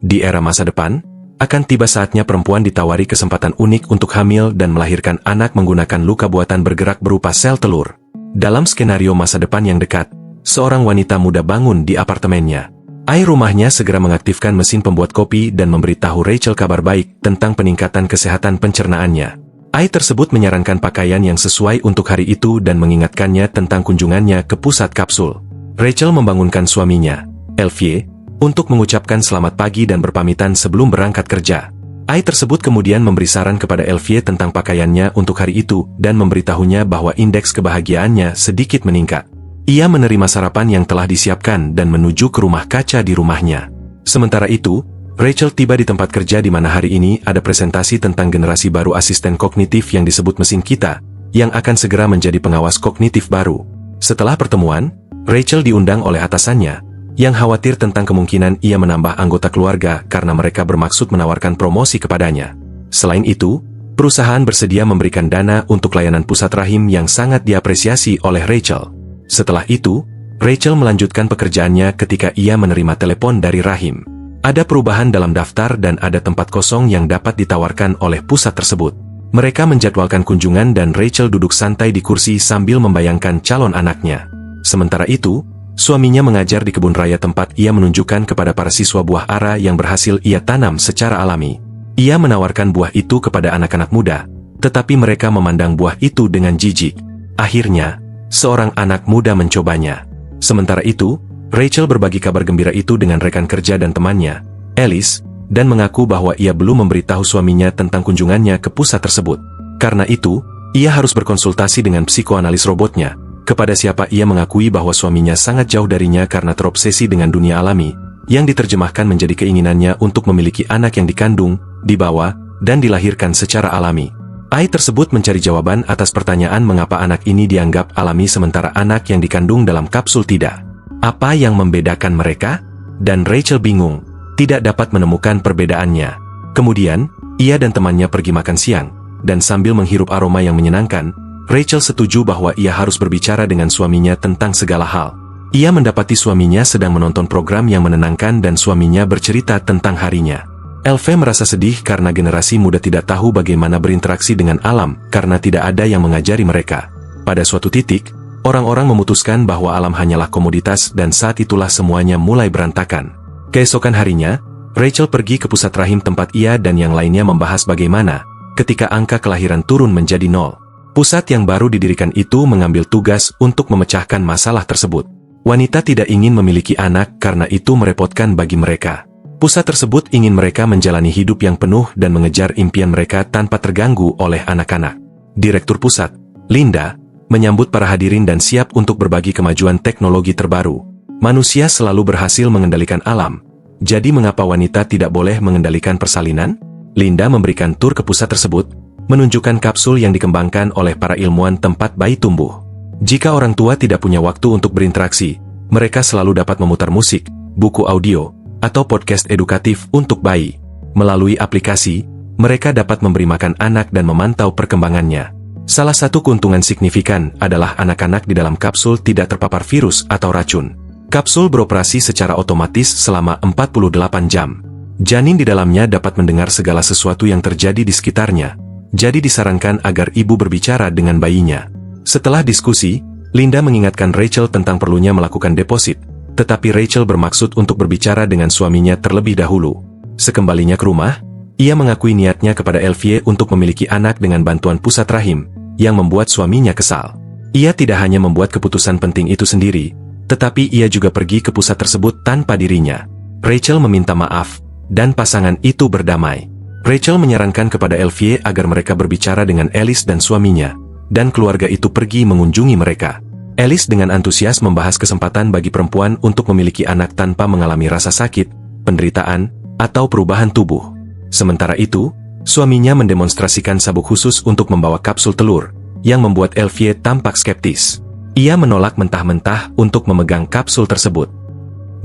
Di era masa depan, akan tiba saatnya perempuan ditawari kesempatan unik untuk hamil dan melahirkan anak menggunakan luka buatan bergerak berupa sel telur. Dalam skenario masa depan yang dekat, seorang wanita muda bangun di apartemennya. Rumahnya segera mengaktifkan mesin pembuat kopi dan memberitahu Rachel kabar baik tentang peningkatan kesehatan pencernaannya. Tersebut menyarankan pakaian yang sesuai untuk hari itu dan mengingatkannya tentang kunjungannya ke pusat kapsul. Rachel membangunkan suaminya, Elvie, untuk mengucapkan selamat pagi dan berpamitan sebelum berangkat kerja. Tersebut kemudian memberi saran kepada Elvie tentang pakaiannya untuk hari itu dan memberitahunya bahwa indeks kebahagiaannya sedikit meningkat. Ia menerima sarapan yang telah disiapkan dan menuju ke rumah kaca di rumahnya. Sementara itu, Rachel tiba di tempat kerja di mana hari ini ada presentasi tentang generasi baru asisten kognitif yang disebut mesin kita, yang akan segera menjadi pengawas kognitif baru. Setelah pertemuan, Rachel diundang oleh atasannya, yang khawatir tentang kemungkinan ia menambah anggota keluarga karena mereka bermaksud menawarkan promosi kepadanya. Selain itu, perusahaan bersedia memberikan dana untuk layanan pusat rahim yang sangat diapresiasi oleh Rachel. Setelah itu, Rachel melanjutkan pekerjaannya ketika ia menerima telepon dari rahim. Ada perubahan dalam daftar dan ada tempat kosong yang dapat ditawarkan oleh pusat tersebut. Mereka menjadwalkan kunjungan dan Rachel duduk santai di kursi sambil membayangkan calon anaknya. Sementara itu, suaminya mengajar di kebun raya tempat ia menunjukkan kepada para siswa buah ara yang berhasil ia tanam secara alami. Ia menawarkan buah itu kepada anak-anak muda, tetapi mereka memandang buah itu dengan jijik. Akhirnya, seorang anak muda mencobanya. Sementara itu, Rachel berbagi kabar gembira itu dengan rekan kerja dan temannya, Alice, dan mengaku bahwa ia belum memberitahu suaminya tentang kunjungannya ke pusat tersebut. Karena itu, ia harus berkonsultasi dengan psikoanalis robotnya, kepada siapa ia mengakui bahwa suaminya sangat jauh darinya karena terobsesi dengan dunia alami, yang diterjemahkan menjadi keinginannya untuk memiliki anak yang dikandung, dibawa, dan dilahirkan secara alami. Tersebut mencari jawaban atas pertanyaan mengapa anak ini dianggap alami sementara anak yang dikandung dalam kapsul tidak. Apa yang membedakan mereka? Dan Rachel bingung, tidak dapat menemukan perbedaannya. Kemudian, ia dan temannya pergi makan siang, dan sambil menghirup aroma yang menyenangkan, Rachel setuju bahwa ia harus berbicara dengan suaminya tentang segala hal. Ia mendapati suaminya sedang menonton program yang menenangkan dan suaminya bercerita tentang harinya. Elve merasa sedih karena generasi muda tidak tahu bagaimana berinteraksi dengan alam karena tidak ada yang mengajari mereka. Pada suatu titik, orang-orang memutuskan bahwa alam hanyalah komoditas dan saat itulah semuanya mulai berantakan. Keesokan harinya, Rachel pergi ke pusat rahim tempat ia dan yang lainnya membahas bagaimana ketika angka kelahiran turun menjadi 0. Pusat yang baru didirikan itu mengambil tugas untuk memecahkan masalah tersebut. Wanita tidak ingin memiliki anak karena itu merepotkan bagi mereka. Pusat tersebut ingin mereka menjalani hidup yang penuh dan mengejar impian mereka tanpa terganggu oleh anak-anak. Direktur pusat, Linda, menyambut para hadirin dan siap untuk berbagi kemajuan teknologi terbaru. Manusia selalu berhasil mengendalikan alam. Jadi mengapa wanita tidak boleh mengendalikan persalinan? Linda memberikan tur ke pusat tersebut, menunjukkan kapsul yang dikembangkan oleh para ilmuwan tempat bayi tumbuh. Jika orang tua tidak punya waktu untuk berinteraksi, mereka selalu dapat memutar musik, buku audio, atau podcast edukatif untuk bayi. Melalui aplikasi, mereka dapat memberi makan anak dan memantau perkembangannya. Salah satu keuntungan signifikan adalah anak-anak di dalam kapsul tidak terpapar virus atau racun. Kapsul beroperasi secara otomatis selama 48 jam. Janin di dalamnya dapat mendengar segala sesuatu yang terjadi di sekitarnya. Jadi disarankan agar ibu berbicara dengan bayinya. Setelah diskusi, Linda mengingatkan Rachel tentang perlunya melakukan deposit, tetapi Rachel bermaksud untuk berbicara dengan suaminya terlebih dahulu. Sekembalinya ke rumah, ia mengakui niatnya kepada Elvie untuk memiliki anak dengan bantuan pusat rahim, yang membuat suaminya kesal. Ia tidak hanya membuat keputusan penting itu sendiri, tetapi ia juga pergi ke pusat tersebut tanpa dirinya. Rachel meminta maaf, dan pasangan itu berdamai. Rachel menyarankan kepada Elvie agar mereka berbicara dengan Alice dan suaminya, dan keluarga itu pergi mengunjungi mereka. Alice dengan antusias membahas kesempatan bagi perempuan untuk memiliki anak tanpa mengalami rasa sakit, penderitaan, atau perubahan tubuh. Sementara itu, suaminya mendemonstrasikan sabuk khusus untuk membawa kapsul telur, yang membuat Elvie tampak skeptis. Ia menolak mentah-mentah untuk memegang kapsul tersebut.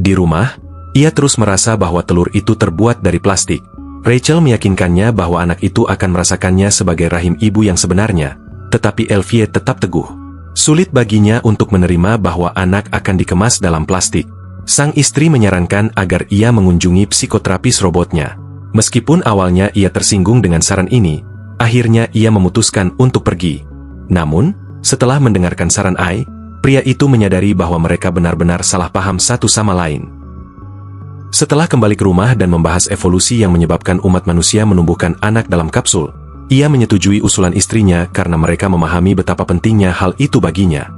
Di rumah, ia terus merasa bahwa telur itu terbuat dari plastik. Rachel meyakinkannya bahwa anak itu akan merasakannya sebagai rahim ibu yang sebenarnya, tetapi Elvie tetap teguh. Sulit baginya untuk menerima bahwa anak akan dikemas dalam plastik. Sang istri menyarankan agar ia mengunjungi psikoterapis robotnya. Meskipun awalnya ia tersinggung dengan saran ini, akhirnya ia memutuskan untuk pergi. Namun, setelah mendengarkan saran Ai, pria itu menyadari bahwa mereka benar-benar salah paham satu sama lain. Setelah kembali ke rumah dan membahas evolusi yang menyebabkan umat manusia menumbuhkan anak dalam kapsul, ia menyetujui usulan istrinya karena mereka memahami betapa pentingnya hal itu baginya.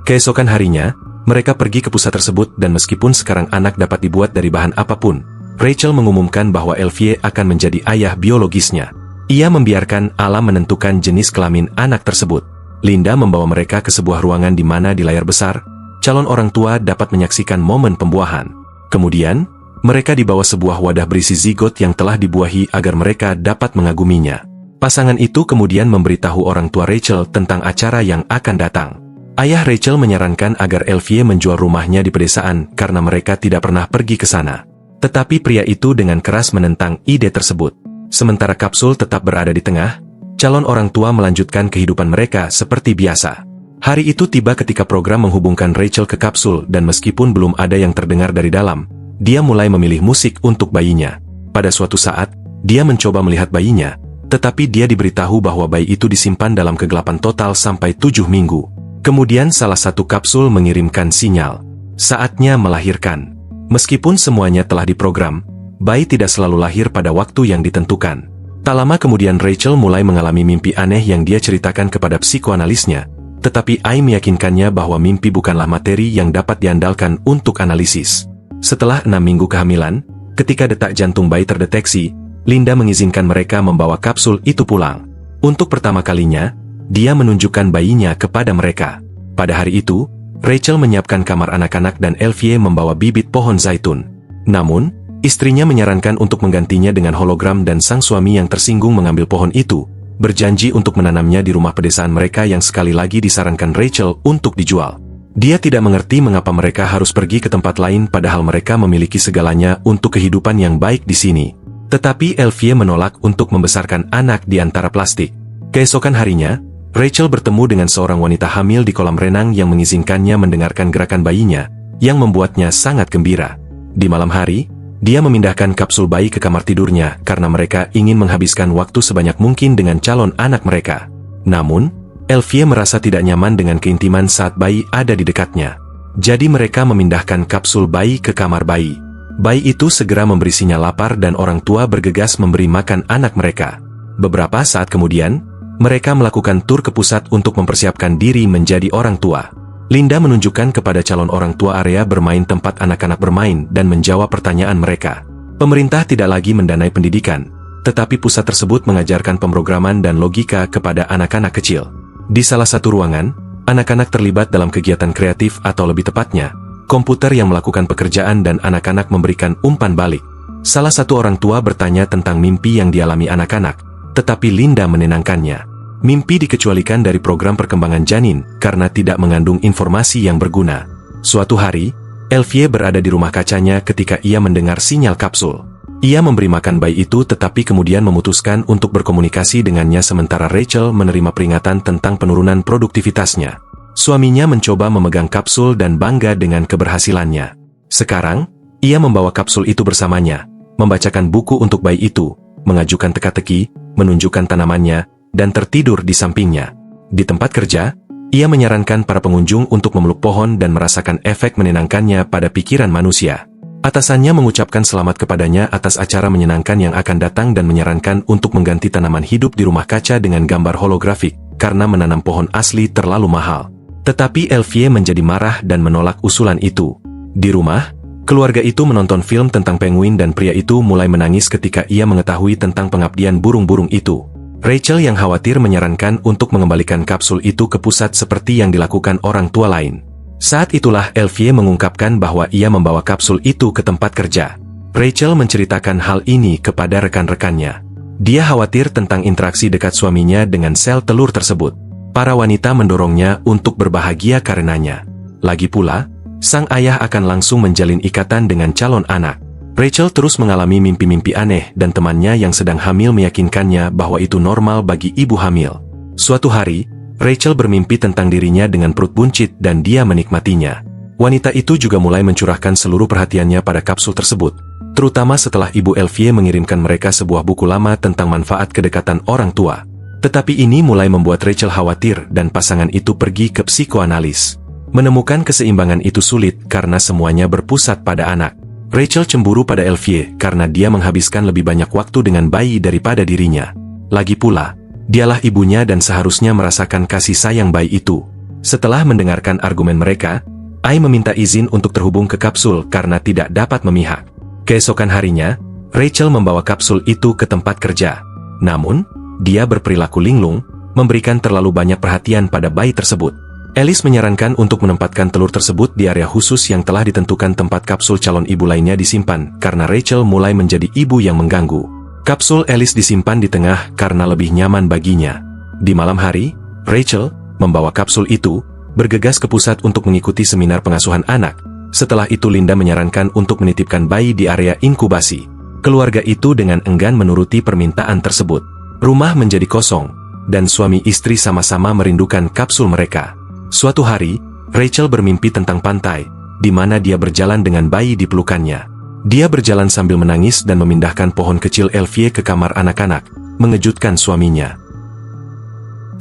Keesokan harinya, mereka pergi ke pusat tersebut dan meskipun sekarang anak dapat dibuat dari bahan apapun, Rachel mengumumkan bahwa Elvie akan menjadi ayah biologisnya. Ia membiarkan alam menentukan jenis kelamin anak tersebut. Linda membawa mereka ke sebuah ruangan di mana di layar besar, calon orang tua dapat menyaksikan momen pembuahan. Kemudian, mereka dibawa sebuah wadah berisi zigot yang telah dibuahi agar mereka dapat mengaguminya. Pasangan itu kemudian memberitahu orang tua Rachel tentang acara yang akan datang. Ayah Rachel menyarankan agar Elvie menjual rumahnya di pedesaan karena mereka tidak pernah pergi ke sana. Tetapi pria itu dengan keras menentang ide tersebut. Sementara kapsul tetap berada di tengah, calon orang tua melanjutkan kehidupan mereka seperti biasa. Hari itu tiba ketika program menghubungkan Rachel ke kapsul dan meskipun belum ada yang terdengar dari dalam, dia mulai memilih musik untuk bayinya. Pada suatu saat, dia mencoba melihat bayinya, tetapi dia diberitahu bahwa bayi itu disimpan dalam kegelapan total sampai 7 minggu. Kemudian salah satu kapsul mengirimkan sinyal. Saatnya melahirkan. Meskipun semuanya telah diprogram, bayi tidak selalu lahir pada waktu yang ditentukan. Tak lama kemudian Rachel mulai mengalami mimpi aneh yang dia ceritakan kepada psikoanalisnya, tetapi Ai meyakinkannya bahwa mimpi bukanlah materi yang dapat diandalkan untuk analisis. Setelah 6 minggu kehamilan, ketika detak jantung bayi terdeteksi, Linda mengizinkan mereka membawa kapsul itu pulang. Untuk pertama kalinya, dia menunjukkan bayinya kepada mereka. Pada hari itu, Rachel menyiapkan kamar anak-anak dan Elvie membawa bibit pohon zaitun. Namun, istrinya menyarankan untuk menggantinya dengan hologram dan sang suami yang tersinggung mengambil pohon itu, berjanji untuk menanamnya di rumah pedesaan mereka yang sekali lagi disarankan Rachel untuk dijual. Dia tidak mengerti mengapa mereka harus pergi ke tempat lain padahal mereka memiliki segalanya untuk kehidupan yang baik di sini. Tetapi Elvie menolak untuk membesarkan anak di antara plastik. Keesokan harinya, Rachel bertemu dengan seorang wanita hamil di kolam renang yang mengizinkannya mendengarkan gerakan bayinya, yang membuatnya sangat gembira. Di malam hari, dia memindahkan kapsul bayi ke kamar tidurnya karena mereka ingin menghabiskan waktu sebanyak mungkin dengan calon anak mereka. Namun, Elvie merasa tidak nyaman dengan keintiman saat bayi ada di dekatnya. Jadi mereka memindahkan kapsul bayi ke kamar bayi. Bayi itu segera memberi sinyal lapar dan orang tua bergegas memberi makan anak mereka. Beberapa saat kemudian, mereka melakukan tur ke pusat untuk mempersiapkan diri menjadi orang tua. Linda menunjukkan kepada calon orang tua area bermain tempat anak-anak bermain dan menjawab pertanyaan mereka. Pemerintah tidak lagi mendanai pendidikan, tetapi pusat tersebut mengajarkan pemrograman dan logika kepada anak-anak kecil. Di salah satu ruangan, anak-anak terlibat dalam kegiatan kreatif atau lebih tepatnya, komputer yang melakukan pekerjaan dan anak-anak memberikan umpan balik. Salah satu orang tua bertanya tentang mimpi yang dialami anak-anak, tetapi Linda menenangkannya. Mimpi dikecualikan dari program perkembangan janin karena tidak mengandung informasi yang berguna. Suatu hari, Elvie berada di rumah kacanya ketika ia mendengar sinyal kapsul. Ia memberi makan bayi itu tetapi kemudian memutuskan untuk berkomunikasi dengannya sementara Rachel menerima peringatan tentang penurunan produktivitasnya. Suaminya mencoba memegang kapsul dan bangga dengan keberhasilannya. Sekarang, ia membawa kapsul itu bersamanya, membacakan buku untuk bayi itu, mengajukan teka-teki, menunjukkan tanamannya, dan tertidur di sampingnya. Di tempat kerja, ia menyarankan para pengunjung untuk memeluk pohon dan merasakan efek menenangkannya pada pikiran manusia. Atasannya mengucapkan selamat kepadanya atas acara menyenangkan yang akan datang dan menyarankan untuk mengganti tanaman hidup di rumah kaca dengan gambar holografik, karena menanam pohon asli terlalu mahal. Tetapi Elvie menjadi marah dan menolak usulan itu. Di rumah, keluarga itu menonton film tentang penguin dan pria itu mulai menangis ketika ia mengetahui tentang pengabdian burung-burung itu. Rachel yang khawatir menyarankan untuk mengembalikan kapsul itu ke pusat seperti yang dilakukan orang tua lain. Saat itulah Elvie mengungkapkan bahwa ia membawa kapsul itu ke tempat kerja. Rachel menceritakan hal ini kepada rekan-rekannya. Dia khawatir tentang interaksi dekat suaminya dengan sel telur tersebut. Para wanita mendorongnya untuk berbahagia karenanya. Lagi pula, sang ayah akan langsung menjalin ikatan dengan calon anak. Rachel terus mengalami mimpi-mimpi aneh dan temannya yang sedang hamil meyakinkannya bahwa itu normal bagi ibu hamil. Suatu hari, Rachel bermimpi tentang dirinya dengan perut buncit dan dia menikmatinya. Wanita itu juga mulai mencurahkan seluruh perhatiannya pada kapsul tersebut, terutama setelah Ibu Elvie mengirimkan mereka sebuah buku lama tentang manfaat kedekatan orang tua. Tetapi ini mulai membuat Rachel khawatir dan pasangan itu pergi ke psikoanalis. Menemukan keseimbangan itu sulit karena semuanya berpusat pada anak. Rachel cemburu pada Elvie karena dia menghabiskan lebih banyak waktu dengan bayi daripada dirinya. Lagi pula, dialah ibunya dan seharusnya merasakan kasih sayang bayi itu. Setelah mendengarkan argumen mereka, Ai meminta izin untuk terhubung ke kapsul karena tidak dapat memihak. Keesokan harinya, Rachel membawa kapsul itu ke tempat kerja. Namun, dia berperilaku linglung, memberikan terlalu banyak perhatian pada bayi tersebut. Alice menyarankan untuk menempatkan telur tersebut di area khusus yang telah ditentukan tempat kapsul calon ibu lainnya disimpan, karena Rachel mulai menjadi ibu yang mengganggu. Kapsul Alice disimpan di tengah karena lebih nyaman baginya. Di malam hari, Rachel membawa kapsul itu, bergegas ke pusat untuk mengikuti seminar pengasuhan anak. Setelah itu Linda menyarankan untuk menitipkan bayi di area inkubasi. Keluarga itu dengan enggan menuruti permintaan tersebut. Rumah menjadi kosong, dan suami istri sama-sama merindukan kapsul mereka. Suatu hari, Rachel bermimpi tentang pantai, di mana dia berjalan dengan bayi di pelukannya. Dia berjalan sambil menangis dan memindahkan pohon kecil Elvie ke kamar anak-anak, mengejutkan suaminya.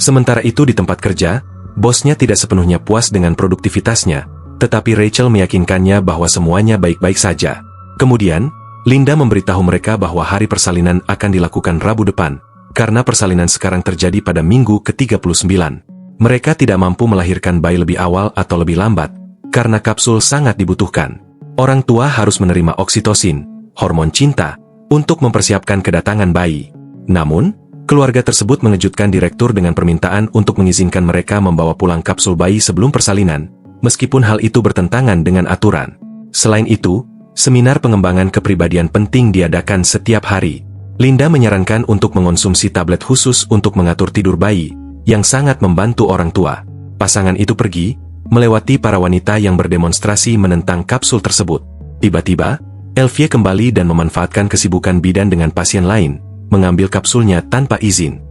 Sementara itu di tempat kerja, bosnya tidak sepenuhnya puas dengan produktivitasnya, tetapi Rachel meyakinkannya bahwa semuanya baik-baik saja. Kemudian, Linda memberitahu mereka bahwa hari persalinan akan dilakukan Rabu depan, karena persalinan sekarang terjadi pada minggu ke-39. Mereka tidak mampu melahirkan bayi lebih awal atau lebih lambat, karena kapsul sangat dibutuhkan. Orang tua harus menerima oksitosin, hormon cinta, untuk mempersiapkan kedatangan bayi. Namun, keluarga tersebut mengejutkan direktur dengan permintaan untuk mengizinkan mereka membawa pulang kapsul bayi sebelum persalinan, meskipun hal itu bertentangan dengan aturan. Selain itu, seminar pengembangan kepribadian penting diadakan setiap hari. Linda menyarankan untuk mengonsumsi tablet khusus untuk mengatur tidur bayi, yang sangat membantu orang tua. Pasangan itu pergi, melewati para wanita yang berdemonstrasi menentang kapsul tersebut. Tiba-tiba, Elvie kembali dan memanfaatkan kesibukan bidan dengan pasien lain, mengambil kapsulnya tanpa izin.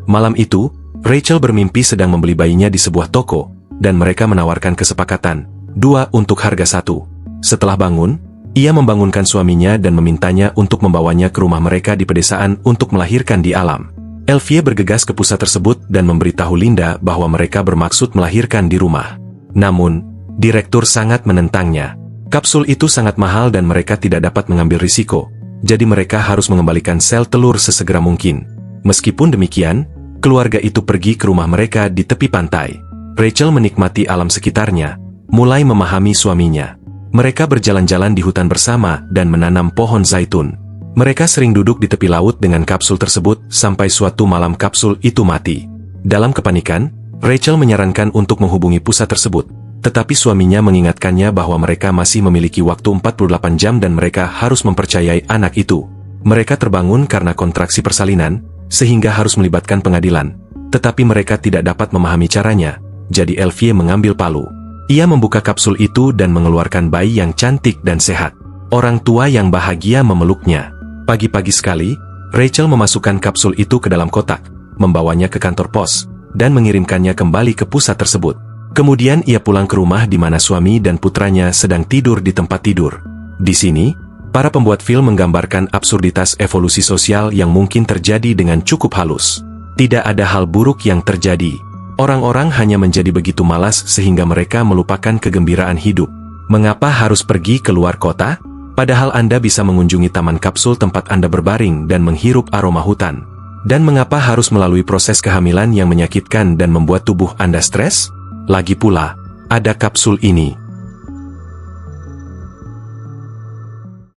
Malam itu, Rachel bermimpi sedang membeli bayinya di sebuah toko, dan mereka menawarkan kesepakatan, 2 untuk harga 1. Setelah bangun, ia membangunkan suaminya dan memintanya untuk membawanya ke rumah mereka di pedesaan untuk melahirkan di alam. Elvie bergegas ke pusat tersebut dan memberitahu Linda bahwa mereka bermaksud melahirkan di rumah. Namun, direktur sangat menentangnya. Kapsul itu sangat mahal dan mereka tidak dapat mengambil risiko, jadi mereka harus mengembalikan sel telur sesegera mungkin. Meskipun demikian, keluarga itu pergi ke rumah mereka di tepi pantai. Rachel menikmati alam sekitarnya, mulai memahami suaminya. Mereka berjalan-jalan di hutan bersama dan menanam pohon zaitun. Mereka sering duduk di tepi laut dengan kapsul tersebut sampai suatu malam kapsul itu mati. Dalam kepanikan, Rachel menyarankan untuk menghubungi pusat tersebut, tetapi suaminya mengingatkannya bahwa mereka masih memiliki waktu 48 jam dan mereka harus mempercayai anak itu. Mereka terbangun karena kontraksi persalinan, sehingga harus melibatkan pengadilan, tetapi mereka tidak dapat memahami caranya, jadi Elvie mengambil palu. Ia membuka kapsul itu dan mengeluarkan bayi yang cantik dan sehat. Orang tua yang bahagia memeluknya. Pagi-pagi sekali, Rachel memasukkan kapsul itu ke dalam kotak, membawanya ke kantor pos, dan mengirimkannya kembali ke pusat tersebut. Kemudian ia pulang ke rumah di mana suami dan putranya sedang tidur di tempat tidur. Di sini, para pembuat film menggambarkan absurditas evolusi sosial yang mungkin terjadi dengan cukup halus. Tidak ada hal buruk yang terjadi. Orang-orang hanya menjadi begitu malas sehingga mereka melupakan kegembiraan hidup. Mengapa harus pergi ke luar kota? Padahal Anda bisa mengunjungi taman kapsul tempat Anda berbaring dan menghirup aroma hutan. Dan mengapa harus melalui proses kehamilan yang menyakitkan dan membuat tubuh Anda stres? Lagi pula, ada kapsul ini.